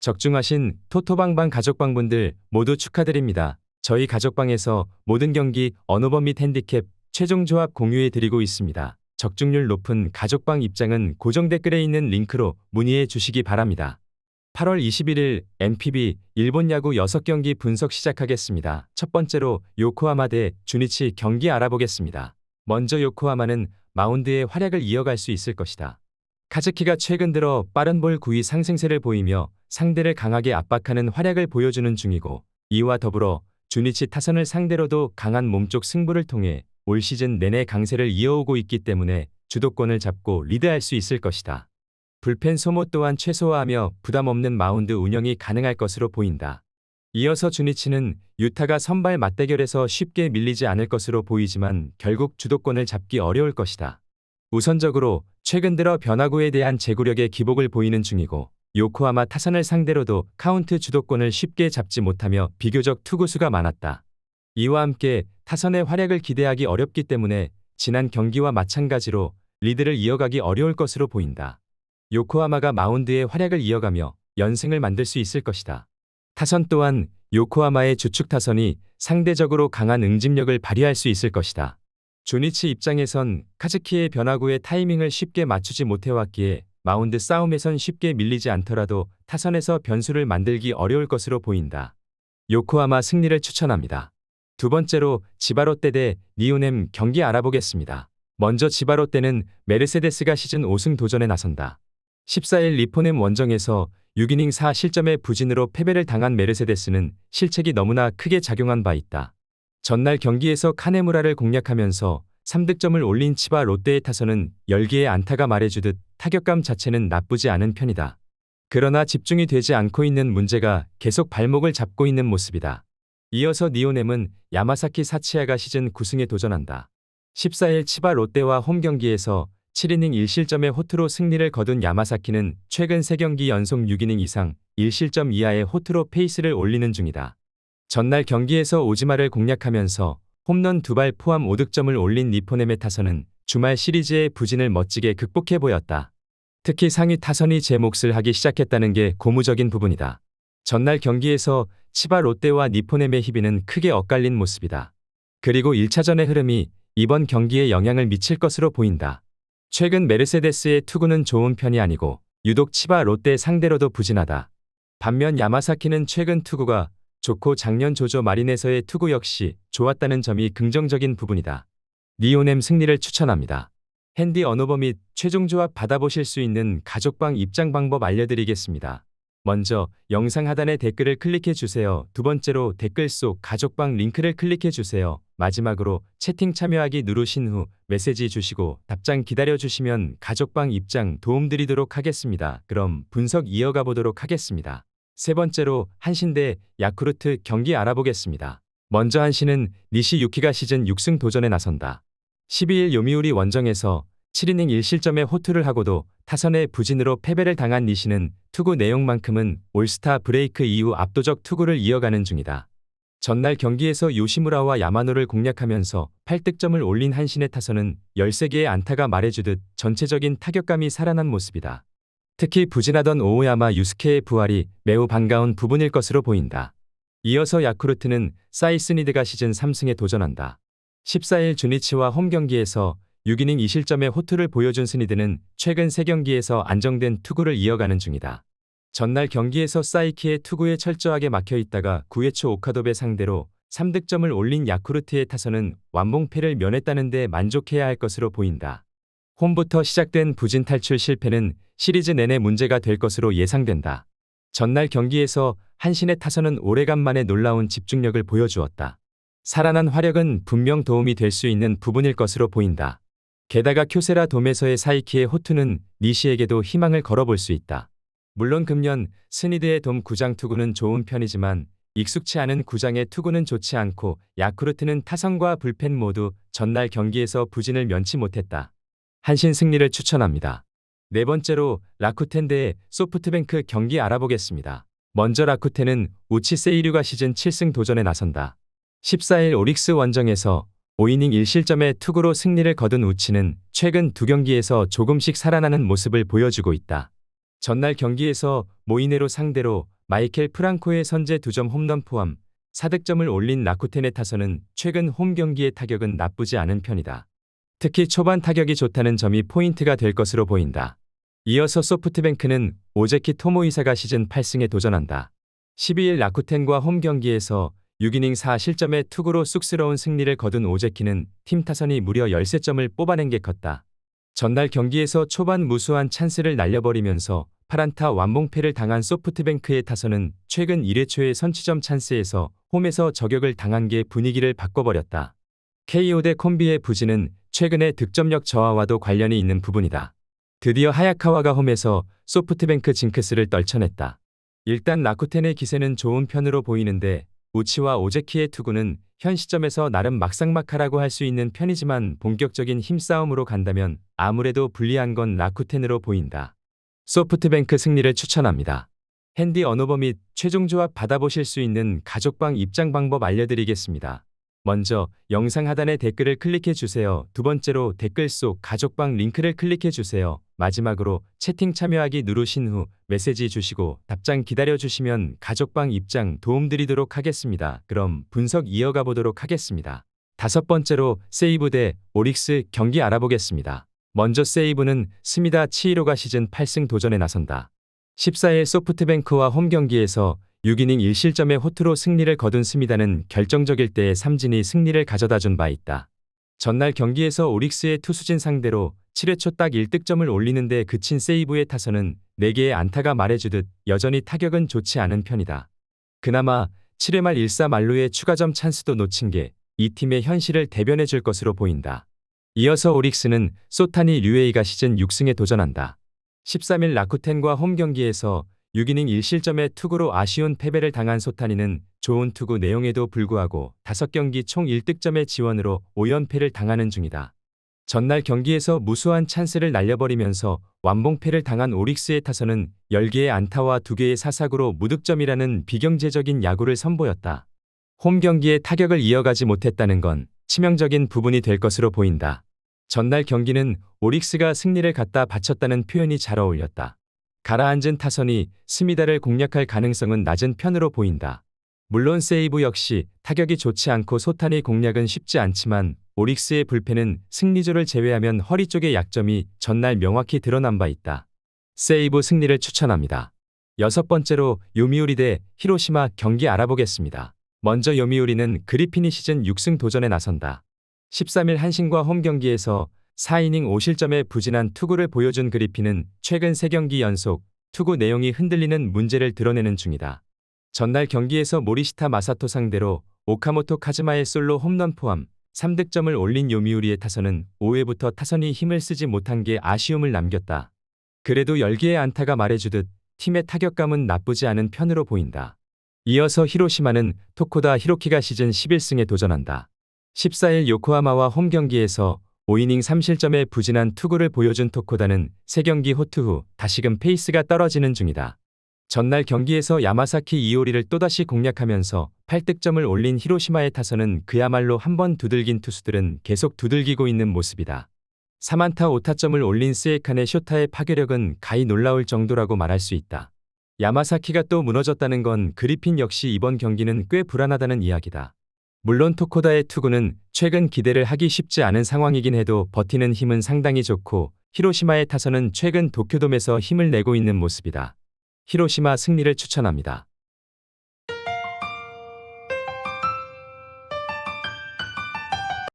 적중하신 토토방방 가족방분들 모두 축하드립니다. 저희 가족방에서 모든 경기 언오버 및 핸디캡 최종 조합 공유해 드리고 있습니다. 적중률 높은 가족방 입장은 고정 댓글에 있는 링크로 문의해 주시기 바랍니다. 8월 21일 NPB 일본 야구 6경기 분석 시작하겠습니다. 첫 번째로 요코하마 대 주니치 경기 알아보겠습니다. 먼저 요코하마는 마운드의 활약을 이어갈 수 있을 것이다. 카즈키가 최근 들어 빠른 볼 구위 상승세를 보이며 상대를 강하게 압박하는 활약을 보여주는 중이고, 이와 더불어 주니치 타선을 상대로도 강한 몸쪽 승부를 통해 올 시즌 내내 강세를 이어오고 있기 때문에 주도권을 잡고 리드할 수 있을 것이다. 불펜 소모 또한 최소화하며 부담 없는 마운드 운영이 가능할 것으로 보인다. 이어서 주니치는 유타가 선발 맞대결에서 쉽게 밀리지 않을 것으로 보이지만 결국 주도권을 잡기 어려울 것이다. 우선적으로 최근 들어 변화구에 대한 제구력의 기복을 보이는 중이고, 요코하마 타선을 상대로도 카운트 주도권을 쉽게 잡지 못하며 비교적 투구수가 많았다. 이와 함께 타선의 활약을 기대하기 어렵기 때문에 지난 경기와 마찬가지로 리드를 이어가기 어려울 것으로 보인다. 요코하마가 마운드의 활약을 이어가며 연승을 만들 수 있을 것이다. 타선 또한 요코하마의 주축 타선이 상대적으로 강한 응집력을 발휘할 수 있을 것이다. 주니치 입장에선 카즈키의 변화구의 타이밍을 쉽게 맞추지 못해왔기에 마운드 싸움에선 쉽게 밀리지 않더라도 타선에서 변수를 만들기 어려울 것으로 보인다. 요코하마 승리를 추천합니다. 두 번째로 지바롯데 대 니오넴 경기 알아보겠습니다. 먼저 지바롯데는 메르세데스가 시즌 5승 도전에 나선다. 14일 니포넴 원정에서 6이닝 4실점의 부진으로 패배를 당한 메르세데스는 실책이 너무나 크게 작용한 바 있다. 전날 경기에서 카네무라를 공략하면서 3득점을 올린 치바 롯데의 타선은 10개의 안타가 말해주듯 타격감 자체는 나쁘지 않은 편이다. 그러나 집중이 되지 않고 있는 문제가 계속 발목을 잡고 있는 모습이다. 이어서 니오넴은 야마사키 사치야가 시즌 9승에 도전한다. 14일 치바 롯데와 홈 경기에서 7이닝 1실점의 호투로 승리를 거둔 야마사키는 최근 3경기 연속 6이닝 이상 1실점 이하의 호투로 페이스를 올리는 중이다. 전날 경기에서 오지마를 공략하면서 홈런 2발 포함 5득점을 올린 니포넴의 타선은 주말 시리즈의 부진을 멋지게 극복해 보였다. 특히 상위 타선이 제 몫을 하기 시작했다는 게 고무적인 부분이다. 전날 경기에서 치바 롯데와 니포넴의 희비는 크게 엇갈린 모습이다. 그리고 1차전의 흐름이 이번 경기에 영향을 미칠 것으로 보인다. 최근 메르세데스의 투구는 좋은 편이 아니고 유독 치바 롯데 상대로도 부진하다. 반면 야마사키는 최근 투구가 좋고 작년 조조 마린에서의 투구 역시 좋았다는 점이 긍정적인 부분이다. 니오넴 승리를 추천합니다. 핸디 언오버 및 최종 조합 받아보실 수 있는 가족방 입장 방법 알려드리겠습니다. 먼저 영상 하단의 댓글을 클릭해 주세요. 두 번째로 댓글 속 가족방 링크를 클릭해 주세요. 마지막으로 채팅 참여하기 누르신 후 메시지 주시고 답장 기다려 주시면 가족방 입장 도움드리도록 하겠습니다. 그럼 분석 이어가 보도록 하겠습니다. 세 번째로 한신 대 야쿠르트 경기 알아보겠습니다. 먼저 한신은 니시 유키가 시즌 6승 도전에 나선다. 12일 요미우리 원정에서 7이닝 1실점의 호투를 하고도 타선의 부진으로 패배를 당한 니시는 투구 내용만큼은 올스타 브레이크 이후 압도적 투구를 이어가는 중이다. 전날 경기에서 요시무라와 야마노를 공략하면서 8득점을 올린 한신의 타선은 13개의 안타가 말해주듯 전체적인 타격감이 살아난 모습이다. 특히 부진하던 오오야마 유스케의 부활이 매우 반가운 부분일 것으로 보인다. 이어서 야쿠르트는 사이스니드가 시즌 3승에 도전한다. 14일 주니치와 홈 경기에서 6이닝 2실점의 호투를 보여준 스니드는 최근 3경기에서 안정된 투구를 이어가는 중이다. 전날 경기에서 사이키의 투구에 철저하게 막혀있다가 9회 초 오카도베 상대로 3득점을 올린 야쿠르트의 타선은 완봉패를 면했다는 데 만족해야 할 것으로 보인다. 홈부터 시작된 부진 탈출 실패는 시리즈 내내 문제가 될 것으로 예상된다. 전날 경기에서 한신의 타선은 오래간만에 놀라운 집중력을 보여주었다. 살아난 화력은 분명 도움이 될 수 있는 부분일 것으로 보인다. 게다가 쿄세라 돔에서의 사이키의 호투는 니시에게도 희망을 걸어볼 수 있다. 물론 금년 스니드의 돔 구장 투구는 좋은 편이지만 익숙치 않은 구장의 투구는 좋지 않고 야쿠르트는 타선과 불펜 모두 전날 경기에서 부진을 면치 못했다. 한신 승리를 추천합니다. 네 번째로 라쿠텐 대 소프트뱅크 경기 알아보겠습니다. 먼저 라쿠텐은 우치 세이류가 시즌 7승 도전에 나선다. 14일 오릭스 원정에서 5이닝 1실점의 투구로 승리를 거둔 우치는 최근 2경기에서 조금씩 살아나는 모습을 보여주고 있다. 전날 경기에서 모이네로 상대로 마이켈 프랑코의 선제 2점 홈런 포함 4득점을 올린 라쿠텐의 타선은 최근 홈 경기의 타격은 나쁘지 않은 편이다. 특히 초반 타격이 좋다는 점이 포인트가 될 것으로 보인다. 이어서 소프트뱅크는 오제키 토모이사가 시즌 8승에 도전한다. 12일 라쿠텐과 홈 경기에서 6이닝 4실점의 투구로 쑥스러운 승리를 거둔 오제키는 팀 타선이 무려 13점을 뽑아낸 게 컸다. 전날 경기에서 초반 무수한 찬스를 날려버리면서 8안타 완봉패를 당한 소프트뱅크의 타선은 최근 1회 초의 선취점 찬스에서 홈에서 저격을 당한 게 분위기를 바꿔버렸다. KO 대 콤비의 부진은 최근의 득점력 저하와도 관련이 있는 부분이다. 드디어 하야카와가 홈에서 소프트뱅크 징크스를 떨쳐냈다. 일단 라쿠텐의 기세는 좋은 편으로 보이는데 우치와 오제키의 투구는 현 시점에서 나름 막상막하라고 할 수 있는 편이지만 본격적인 힘싸움으로 간다면 아무래도 불리한 건 라쿠텐으로 보인다. 소프트뱅크 승리를 추천합니다. 핸디 언오버 및 최종 조합 받아보실 수 있는 가족방 입장 방법 알려드리겠습니다. 먼저 영상 하단의 댓글을 클릭해 주세요. 두 번째로 댓글 속 가족방 링크를 클릭해 주세요. 마지막으로 채팅 참여하기 누르신 후 메시지 주시고 답장 기다려 주시면 가족방 입장 도움드리도록 하겠습니다. 그럼 분석 이어가 보도록 하겠습니다. 다섯 번째로 세이브 대 오릭스 경기 알아보겠습니다. 먼저 세이브는 스미다 치히로가 시즌 8승 도전에 나선다. 14일 소프트뱅크와 홈 경기에서 6이닝 1실점의 호투로 승리를 거둔 스미다는 결정적일 때의 삼진이 승리를 가져다준 바 있다. 전날 경기에서 오릭스의 투수진 상대로 7회 초 딱 1득점을 올리는데 그친 세이브의 타선은 4개의 안타가 말해주듯 여전히 타격은 좋지 않은 편이다. 그나마 7회 말 1사 만루의 추가점 찬스도 놓친 게 이 팀의 현실을 대변해 줄 것으로 보인다. 이어서 오릭스는 소타니 류에이가 시즌 6승에 도전한다. 13일 라쿠텐과 홈 경기에서 6이닝 1실점의 투구로 아쉬운 패배를 당한 소타니는 좋은 투구 내용에도 불구하고 5경기 총 1득점의 지원으로 5연패를 당하는 중이다. 전날 경기에서 무수한 찬스를 날려버리면서 완봉패를 당한 오릭스의 타선은 10개의 안타와 2개의 사사구로 무득점이라는 비경제적인 야구를 선보였다. 홈 경기에 타격을 이어가지 못했다는 건 치명적인 부분이 될 것으로 보인다. 전날 경기는 오릭스가 승리를 갖다 바쳤다는 표현이 잘 어울렸다. 가라앉은 타선이 스미다를 공략할 가능성은 낮은 편으로 보인다. 물론 세이브 역시 타격이 좋지 않고 소타니 공략은 쉽지 않지만 오릭스의 불펜은 승리조를 제외하면 허리 쪽의 약점이 전날 명확히 드러난 바 있다. 세이브 승리를 추천합니다. 여섯 번째로 요미우리 대 히로시마 경기 알아보겠습니다. 먼저 요미우리는 그리핀이 시즌 6승 도전에 나선다. 13일 한신과 홈 경기에서 4이닝 5실점의 부진한 투구를 보여준 그리핀은 최근 3경기 연속 투구 내용이 흔들리는 문제를 드러내는 중이다. 전날 경기에서 모리시타 마사토 상대로 오카모토 카즈마의 솔로 홈런 포함 3득점을 올린 요미우리의 타선은 5회부터 타선이 힘을 쓰지 못한 게 아쉬움을 남겼다. 그래도 10개의 안타가 말해주듯 팀의 타격감은 나쁘지 않은 편으로 보인다. 이어서 히로시마는 토코다 히로키가 시즌 11승에 도전한다. 14일 요코하마와 홈 경기에서 5이닝 3실점의 부진한 투구를 보여준 토코다는 3경기 호투 후 다시금 페이스가 떨어지는 중이다. 전날 경기에서 야마사키 이오리를 또다시 공략하면서 8득점을 올린 히로시마의 타선은 그야말로 한번 두들긴 투수들은 계속 두들기고 있는 모습이다. 3안타 5타점을 올린 스에칸의 쇼타의 파괴력은 가히 놀라울 정도라고 말할 수 있다. 야마사키가 또 무너졌다는 건 그리핀 역시 이번 경기는 꽤 불안하다는 이야기다. 물론 토코다의 투구는 최근 기대를 하기 쉽지 않은 상황이긴 해도 버티는 힘은 상당히 좋고 히로시마의 타선은 최근 도쿄돔에서 힘을 내고 있는 모습이다. 히로시마 승리를 추천합니다.